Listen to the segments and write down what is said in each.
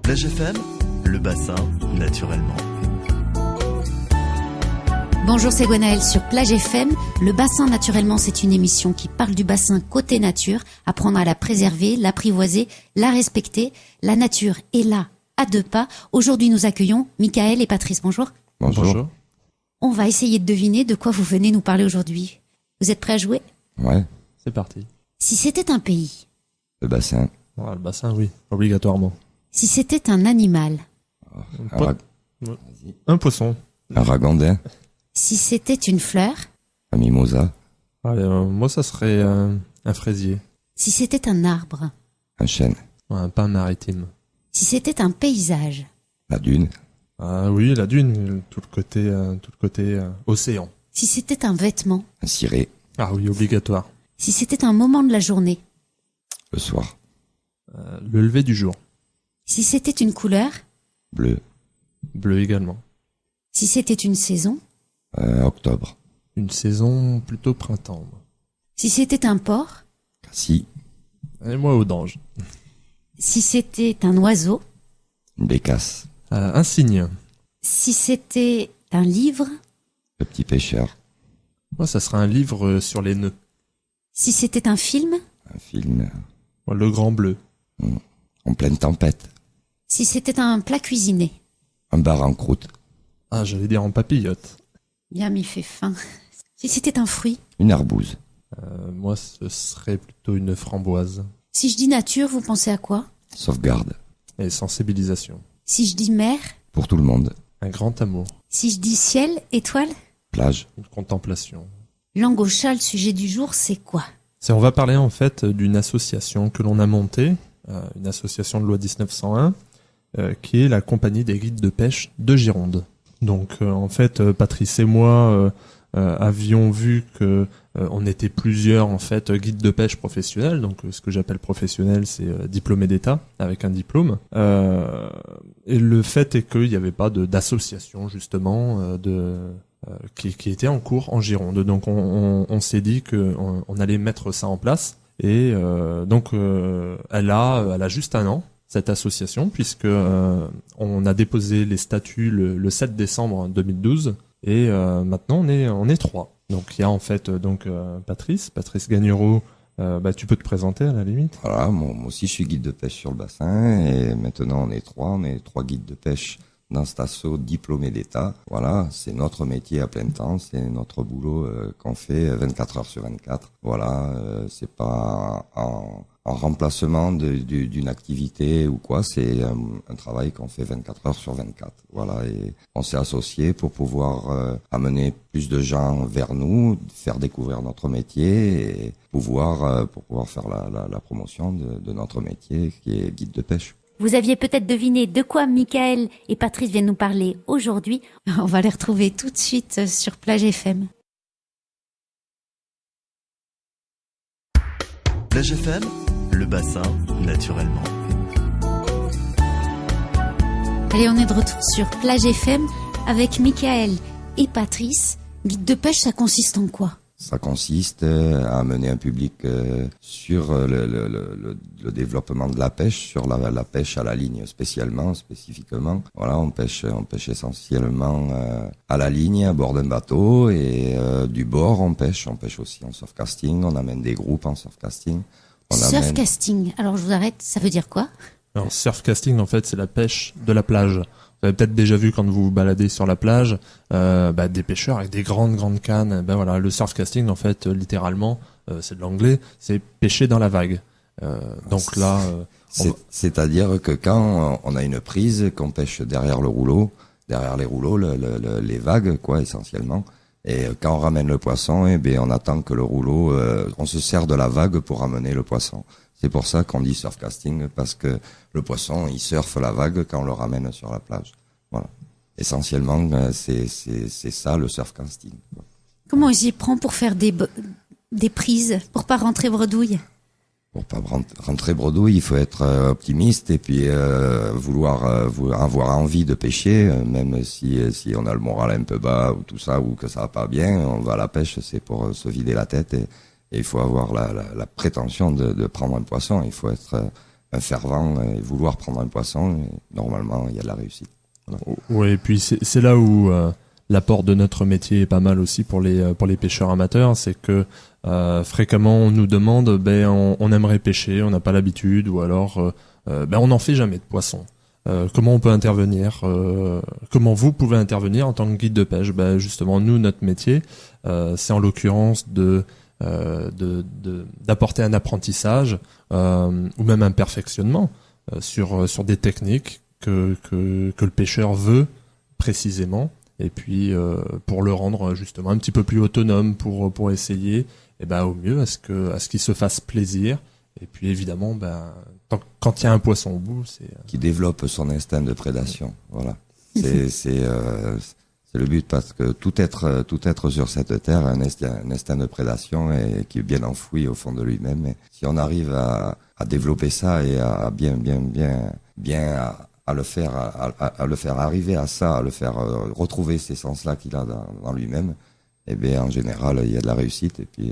Plage FM, le bassin, naturellement. Bonjour, c'est Gwenaëlle sur Plage FM. Le bassin, naturellement, c'est une émission qui parle du bassin côté nature, apprendre à la préserver, l'apprivoiser, la respecter. La nature est là, à 2 pas. Aujourd'hui, nous accueillons Michael et Patrice. Bonjour. Bonjour. On va essayer de deviner de quoi vous venez nous parler aujourd'hui. Vous êtes prêts à jouer? Ouais, C'est parti. Si c'était un pays, le bassin. Ouais, le bassin, oui, obligatoirement. si c'était un animal, Un, Po- ra- Ouais. Un poisson. un ragondin, si c'était une fleur, un mimosa, Allez, moi, ça serait un fraisier. si c'était un arbre, un chêne, Ouais, un pin maritime. si c'était un paysage, la dune, Ah oui, la dune, tout le côté océan. si c'était un vêtement, un ciré, Ah oui, obligatoire. si c'était un moment de la journée, le soir, Le lever du jour. si c'était une couleur, bleu, Bleu également. si c'était une saison, octobre, Une saison plutôt printemps. Moi. si c'était un porc, cassis, Et moi, au dange. si c'était un oiseau, une bécasse, Un cygne. si c'était un livre, le petit pêcheur, Moi, ça serait un livre sur les nœuds. si c'était un film, un film Ouais, Le Grand Bleu. en pleine tempête, si c'était un plat cuisiné. un bar en croûte, Ah, j'allais dire en papillote. Bien m'y fait faim. Si c'était un fruit, une arbouze, Moi, ce serait plutôt une framboise. si je dis nature, vous pensez à quoi? sauvegarde, Et sensibilisation. Si je dis mer, pour tout le monde, Un grand amour. si je dis ciel, étoile, plage, Une contemplation. langue au chat, le sujet du jour, c'est quoi? On va parler en fait d'une association que l'on a montée, une association de loi 1901, qui est la compagnie des guides de pêche de Gironde. Donc en fait, Patrice et moi avions vu que on était plusieurs en fait guides de pêche professionnels. Donc ce que j'appelle professionnel, c'est diplômé d'État avec un diplôme. Et le fait est qu'il n'y avait pas d'association justement qui était en cours en Gironde. Donc on s'est dit qu'on allait mettre ça en place. Et donc elle a juste 1 an, cette association, puisque on a déposé les statuts le 7 décembre 2012. Et maintenant on est 3. Donc il y a en fait Patrice Gagnereau. Tu peux te présenter à la limite. voilà, moi aussi je suis guide de pêche sur le bassin, et maintenant on est 3 guides de pêche dans cet assaut diplômé d'État. Voilà, c'est notre métier à plein temps, c'est notre boulot qu'on fait 24 heures sur 24. Voilà, c'est pas en remplacement d'une activité ou quoi, c'est un travail qu'on fait 24 heures sur 24. Voilà, et on s'est associés pour pouvoir amener plus de gens vers nous, faire découvrir notre métier et pour pouvoir faire la promotion de notre métier qui est guide de pêche. Vous aviez peut-être deviné de quoi Michael et Patrice viennent nous parler aujourd'hui. On va les retrouver tout de suite sur Plage FM. Plage FM, le bassin, naturellement. Allez, on est de retour sur Plage FM avec Michael et Patrice. Guide de pêche, ça consiste en quoi? Ça consiste à amener un public sur le développement de la pêche, sur la pêche à la ligne spécifiquement. Voilà, on pêche essentiellement à la ligne, à bord d'un bateau, et du bord on pêche aussi en surfcasting. On amène des groupes en surfcasting. Surfcasting. Alors je vous arrête, ça veut dire quoi? Alors surfcasting en fait c'est la pêche de la plage. Vous avez peut-être déjà vu quand vous vous baladez sur la plage, des pêcheurs avec des grandes cannes. Ben voilà, le surfcasting en fait littéralement, c'est de l'anglais, c'est pêcher dans la vague. Donc là, c'est-à-dire que quand on a une prise, qu'on pêche derrière les rouleaux, les vagues quoi essentiellement. Et quand on ramène le poisson, on attend que le rouleau, on se sert de la vague pour ramener le poisson. C'est pour ça qu'on dit surfcasting, parce que le poisson, il surfe la vague quand on le ramène sur la plage. Voilà. Essentiellement, c'est ça le surfcasting. Comment on s'y prend pour faire des prises, pour pas rentrer bredouille? Pour pas rentrer bredouille, il faut être optimiste et puis avoir envie de pêcher, même si on a le moral un peu bas ou tout ça, ou que ça va pas bien, on va à la pêche, c'est pour se vider la tête, et il faut avoir la prétention de prendre un poisson. Il faut être un fervent et vouloir prendre un poisson, et normalement il y a de la réussite. Voilà. Oui, et puis c'est là où l'apport de notre métier est pas mal aussi pour les pêcheurs amateurs, c'est que fréquemment on nous demande on aimerait pêcher, on n'a pas l'habitude, ou alors on n'en fait jamais de poisson. Comment on peut intervenir, comment vous pouvez intervenir en tant que guide de pêche? Justement, nous, notre métier, c'est en l'occurrence d'apporter un apprentissage ou même un perfectionnement sur des techniques que le pêcheur veut précisément, et puis pour le rendre justement un petit peu plus autonome, pour essayer au mieux à ce qu'il se fasse plaisir. Et puis évidemment, quand il y a un poisson au bout, c'est qui développe son instinct de prédation. Voilà, c'est le but, parce que tout être sur cette terre a un instinct de prédation et qui est bien enfoui au fond de lui-même. Et si on arrive à développer ça et à bien à le faire arriver à ça, à le faire retrouver ces sens-là qu'il a dans lui-même, en général il y a de la réussite, et puis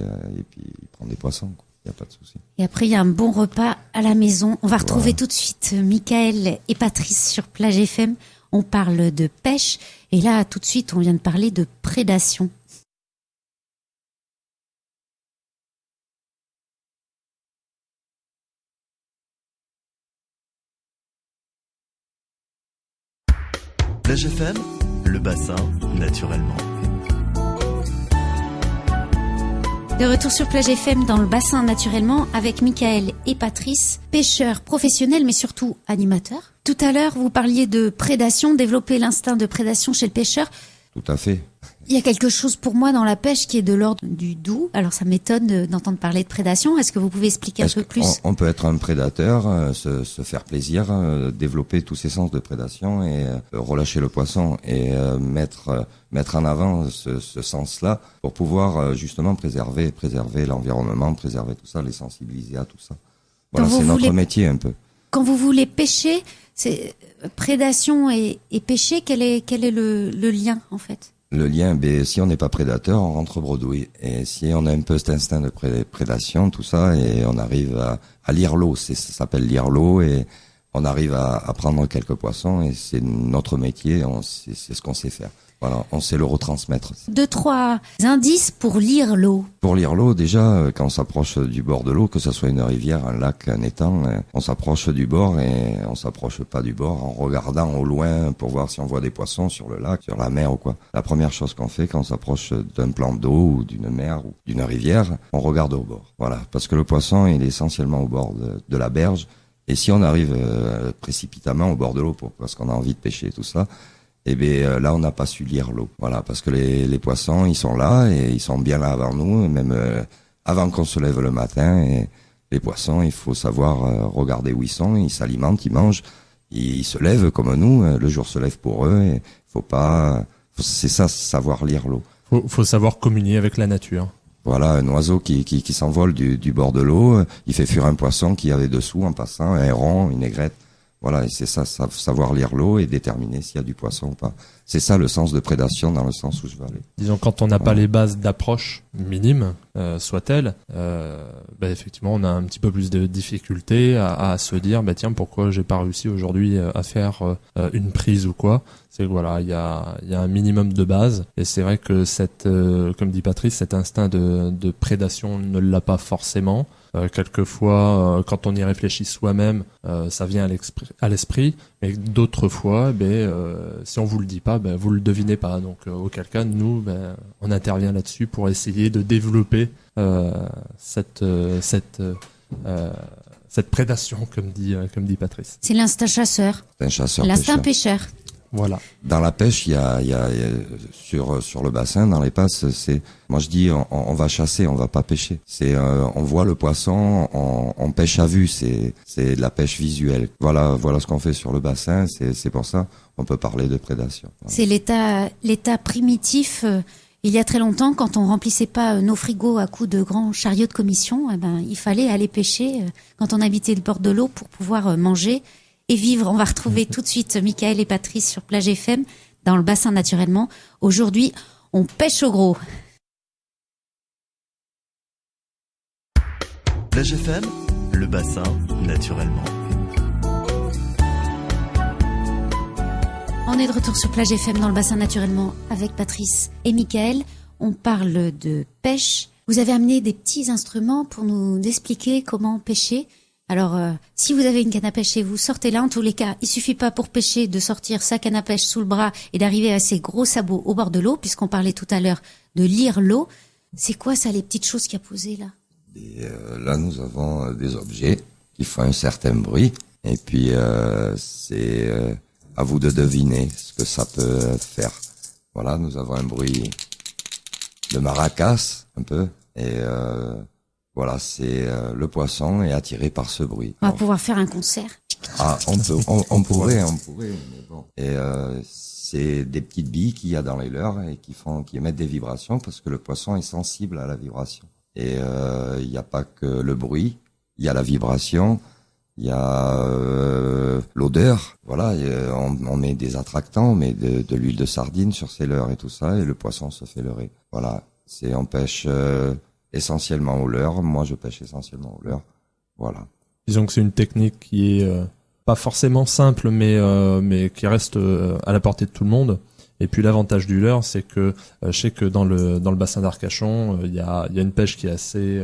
il prend des poissons, quoi. Il n'y a pas de souci. Et après, il y a un bon repas à la maison. On va retrouver tout de suite Michael et Patrice sur Plage FM. On parle de pêche. Et là, tout de suite, on vient de parler de prédation. Plage FM, le bassin, naturellement. De retour sur Plage FM dans le bassin naturellement avec Michael et Patrice, pêcheurs professionnels mais surtout animateurs. Tout à l'heure, vous parliez de prédation, développer l'instinct de prédation chez le pêcheur. Tout à fait. Il y a quelque chose pour moi dans la pêche qui est de l'ordre du doux. Alors ça m'étonne d'entendre parler de prédation. Est-ce que vous pouvez expliquer un peu plus? On peut être un prédateur, se faire plaisir, développer tous ses sens de prédation et relâcher le poisson et mettre en avant ce sens-là pour pouvoir justement préserver l'environnement, préserver tout ça, les sensibiliser à tout ça. Voilà, c'est notre métier un peu. Quand vous voulez pêcher, c'est prédation et pêcher, quel est le lien en fait? Le lien, si on n'est pas prédateur, on rentre bredouille. Et si on a un peu cet instinct de prédation, tout ça, et on arrive à lire l'eau, ça s'appelle lire l'eau, et on arrive à prendre quelques poissons, et c'est notre métier, c'est ce qu'on sait faire. Voilà, on sait le retransmettre. 2-3 indices pour lire l'eau. Pour lire l'eau, déjà, quand on s'approche du bord de l'eau, que ce soit une rivière, un lac, un étang, on s'approche du bord et on s'approche pas du bord en regardant au loin pour voir si on voit des poissons sur le lac, sur la mer ou quoi. La première chose qu'on fait quand on s'approche d'un plan d'eau ou d'une mer ou d'une rivière, on regarde au bord. Voilà, parce que le poisson, il est essentiellement au bord de la berge. Et si on arrive précipitamment au bord de l'eau parce qu'on a envie de pêcher et tout ça, là on n'a pas su lire l'eau. Voilà, parce que les poissons, ils sont là et ils sont bien là avant nous, même avant qu'on se lève le matin. Et les poissons, il faut savoir regarder où ils sont, ils s'alimentent, ils mangent, ils se lèvent comme nous, le jour se lève pour eux, et c'est ça, savoir lire l'eau. Faut savoir communier avec la nature. Voilà, un oiseau qui s'envole du bord de l'eau, il fait fuir un poisson qui avait dessous en passant, un héron, une aigrette. Voilà, et c'est ça, savoir lire l'eau et déterminer s'il y a du poisson ou pas. C'est ça le sens de prédation dans le sens où je veux aller. Disons, quand on n'a pas les bases d'approche minimes, soit-elles, effectivement, on a un petit peu plus de difficultés à se dire, tiens, pourquoi j'ai pas réussi aujourd'hui à faire une prise ou quoi. C'est que voilà, il y a un minimum de base, et c'est vrai que comme dit Patrice, cet instinct de prédation ne l'a pas forcément. Quelquefois, quand on y réfléchit soi-même, ça vient à l'esprit, mais d'autres fois, si on vous le dit pas, vous le devinez pas. Donc, auquel cas, nous, on intervient là-dessus pour essayer de développer cette prédation, comme dit Patrice. C'est l'instinct chasseur. C'est un chasseur. L'instinct pêcheur. Voilà. Dans la pêche, il y a sur le bassin, dans les passes, moi je dis, on va chasser, on va pas pêcher. On voit le poisson, on pêche à vue, c'est de la pêche visuelle. Voilà ce qu'on fait sur le bassin, c'est pour ça on peut parler de prédation. Voilà. C'est l'état primitif. Il y a très longtemps, quand on remplissait pas nos frigos à coups de grands chariots de commission, il fallait aller pêcher quand on habitait le bord de l'eau pour pouvoir manger et vivre. On va retrouver tout de suite Michael et Patrice sur Plage FM dans le bassin naturellement. Aujourd'hui, on pêche au gros. Plage FM, le bassin naturellement. On est de retour sur Plage FM dans le bassin naturellement avec Patrice et Michael. On parle de pêche. Vous avez amené des petits instruments pour nous expliquer comment pêcher. Alors, si vous avez une canne à pêche chez vous, sortez-la. En tous les cas, il suffit pas pour pêcher de sortir sa canne à pêche sous le bras et d'arriver à ses gros sabots au bord de l'eau, puisqu'on parlait tout à l'heure de lire l'eau. C'est quoi ça, les petites choses qu'il y a posées là? Et là, nous avons des objets qui font un certain bruit. Et puis, c'est à vous de deviner ce que ça peut faire. Voilà, nous avons un bruit de maracas, un peu. Et voilà, c'est le poisson est attiré par ce bruit. On va pouvoir faire un concert. Ah, on pourrait, mais bon. Et c'est des petites billes qu'il y a dans les leurres et qui émettent des vibrations parce que le poisson est sensible à la vibration. Et il n'y a pas que le bruit, il y a la vibration, il y a l'odeur. Voilà, on met des attractants, on met de l'huile de sardine sur ces leurres et tout ça, et le poisson se fait leurrer. Voilà, on pêche essentiellement au leurre. Moi, je pêche essentiellement au leurre. Voilà. Disons que c'est une technique qui est pas forcément simple, mais qui reste à la portée de tout le monde. Et puis l'avantage du leurre, c'est que je sais que dans le bassin d'Arcachon, il y a une pêche qui est assez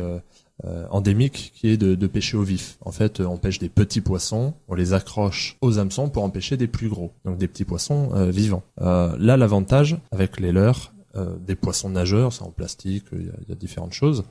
endémique, qui est de pêcher au vif. En fait, on pêche des petits poissons, on les accroche aux hameçons pour en pêcher des plus gros, donc des petits poissons vivants. Là, l'avantage avec les leurres, des poissons nageurs, c'est en plastique, il y a différentes choses.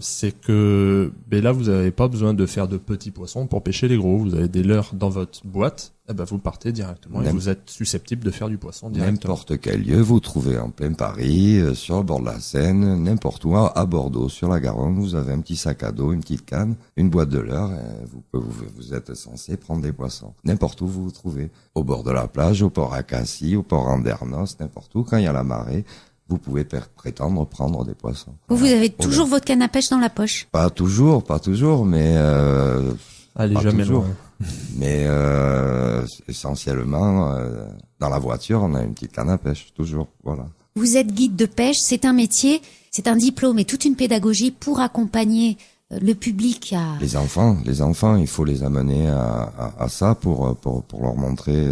C'est que là vous n'avez pas besoin de faire de petits poissons pour pêcher les gros. Vous avez des leurres dans votre boîte, vous partez directement et vous êtes susceptible de faire du poisson directement. N'importe quel lieu vous trouvez en plein Paris, sur le bord de la Seine, n'importe où, à Bordeaux, sur la Garonne, vous avez un petit sac à dos, une petite canne, une boîte de leurres, et vous êtes censé prendre des poissons. N'importe où vous vous trouvez, au bord de la plage, au port à Cassis, au port Andernos, n'importe où, quand il y a la marée, vous pouvez prétendre prendre des poissons. Vous avez toujours votre canne à pêche dans la poche? Pas toujours, mais allez, pas jamais toujours. Loin. Mais essentiellement, dans la voiture, on a une petite canne à pêche, toujours. Voilà. Vous êtes guide de pêche, c'est un métier, c'est un diplôme et toute une pédagogie pour accompagner le public à... Les enfants, il faut les amener à ça pour leur montrer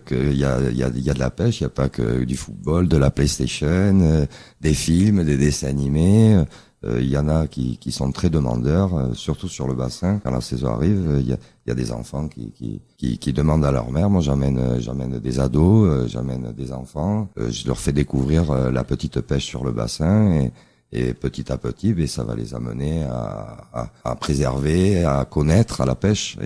qu'il y a de la pêche, il n'y a pas que du football, de la PlayStation, des films, des dessins animés. Il y en a qui sont très demandeurs, surtout sur le bassin. Quand la saison arrive, il y a des enfants qui demandent à leur mère. Moi, j'amène des ados, j'amène des enfants. Je leur fais découvrir la petite pêche sur le bassin et petit à petit, ça va les amener à préserver, à connaître à la pêche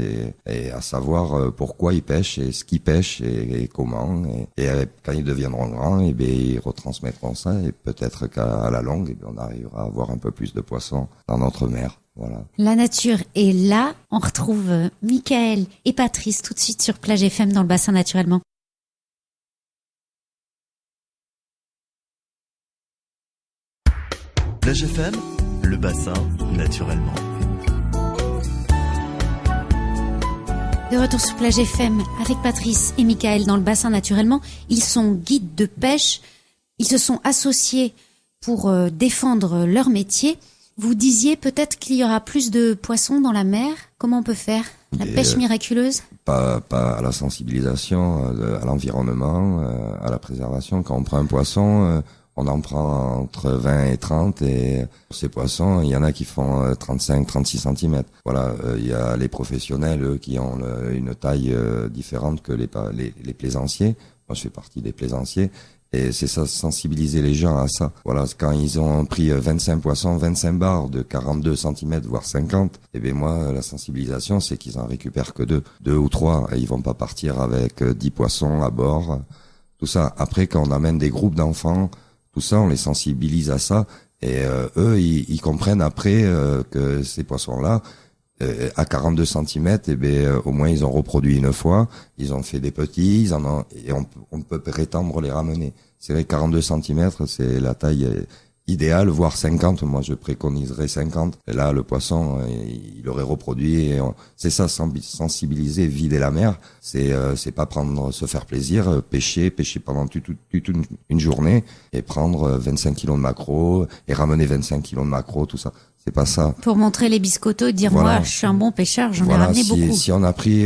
et à savoir pourquoi ils pêchent et ce qu'ils pêchent et comment. Et quand ils deviendront grands, ils retransmettront ça et peut-être qu'à la longue, on arrivera à avoir un peu plus de poissons dans notre mer. Voilà. La nature est là. On retrouve Michael et Patrice tout de suite sur Plage FM dans le bassin naturellement. Plage FM, le bassin naturellement. De retour sur Plage FM avec Patrice et Michael dans le bassin naturellement. Ils sont guides de pêche. Ils se sont associés pour défendre leur métier. Vous disiez peut-être qu'il y aura plus de poissons dans la mer. Comment on peut faire? La pêche miraculeuse? Pas à la sensibilisation, à l'environnement, à la préservation. Quand on prend un poisson... on en prend entre 20 et 30 et ces poissons, il y en a qui font 35-36 cm. Voilà, il y a les professionnels, eux, qui ont une taille différente que les plaisanciers. Moi, je fais partie des plaisanciers. Et c'est ça, sensibiliser les gens à ça. Voilà, quand ils ont pris 25 poissons, 25 barres de 42 cm, voire 50, moi, la sensibilisation, c'est qu'ils en récupèrent que deux ou trois. Et ils vont pas partir avec 10 poissons à bord. Tout ça. Après, quand on amène des groupes d'enfants, tout ça, on les sensibilise à ça, et eux, ils comprennent après que ces poissons-là, à 42 cm, au moins ils ont reproduit une fois, ils ont fait des petits, et on peut prétendre les ramener. C'est vrai, 42 cm, c'est la taille idéale, voire 50. Moi, je préconiserais 50. Et là, le poisson, il aurait reproduit. Et c'est ça, sensibiliser, vider la mer. C'est pas se faire plaisir, pêcher pendant toute une journée et prendre 25 kilos de maquereaux et ramener 25 kilos de maquereaux, tout ça. C'est pas ça. Pour montrer les biscottos et dire, Voilà. moi, je suis un bon pêcheur, j'en ai Voilà, ramené beaucoup. si on a pris,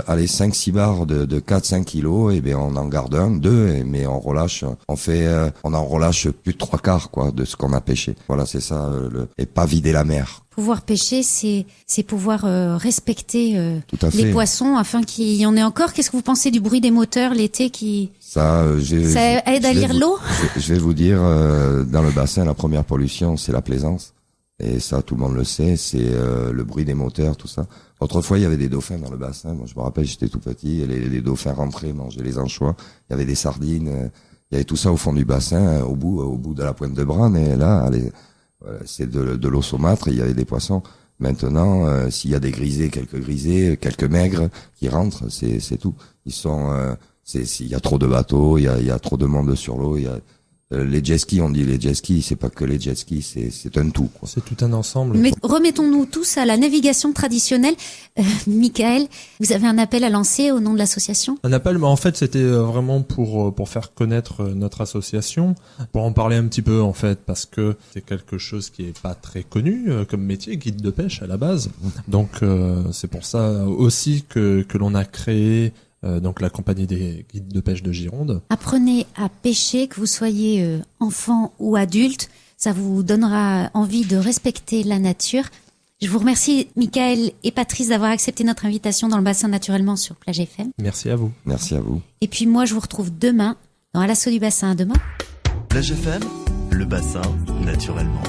allez, 5-6 barres de 4-5 kilos, et bien, on en garde 1, 2, mais on relâche, on en relâche plus de 3/4, quoi, de ce qu'on a pêché. Voilà, c'est ça, et pas vider la mer. Pouvoir pêcher, c'est pouvoir respecter Tout à les fait. poissons afin qu'il y en ait encore. Qu'est-ce que vous pensez du bruit des moteurs l'été qui... Ça aide à lire l'eau? Je vais vous dire, dans le bassin, la première pollution, c'est la plaisance. Et ça, tout le monde le sait, c'est le bruit des moteurs, tout ça. Autrefois, il y avait des dauphins dans le bassin. Moi, je me rappelle, j'étais tout petit, et les dauphins rentraient, mangeaient les anchois. Il y avait des sardines, il y avait tout ça au fond du bassin, au bout de la pointe de Branne. Et là, c'est de l'eau saumâtre, et il y avait des poissons. Maintenant, s'il y a des grisés, quelques maigres qui rentrent, c'est tout. Ils sont, il y a trop de bateaux, il y a trop de monde sur l'eau, il y a les jet skis, on dit les jet skis, c'est pas que les jet skis, c'est un tout, quoi. C'est tout un ensemble. Mais remettons-nous tous à la navigation traditionnelle. Michael, vous avez un appel à lancer au nom de l'association? Un appel, mais en fait, c'était vraiment pour faire connaître notre association, pour en parler un petit peu, en fait, parce que c'est quelque chose qui est pas très connu comme métier, guide de pêche à la base. Donc, c'est pour ça aussi que l'on a créé donc la compagnie des guides de pêche de Gironde. Apprenez à pêcher, que vous soyez enfant ou adulte. Ça vous donnera envie de respecter la nature. Je vous remercie, Michael et Patrice, d'avoir accepté notre invitation dans le bassin naturellement sur Plage FM. Merci à vous. Merci à vous. Et puis moi, je vous retrouve demain dans À l'assaut du bassin. À demain. Plage FM, le bassin naturellement.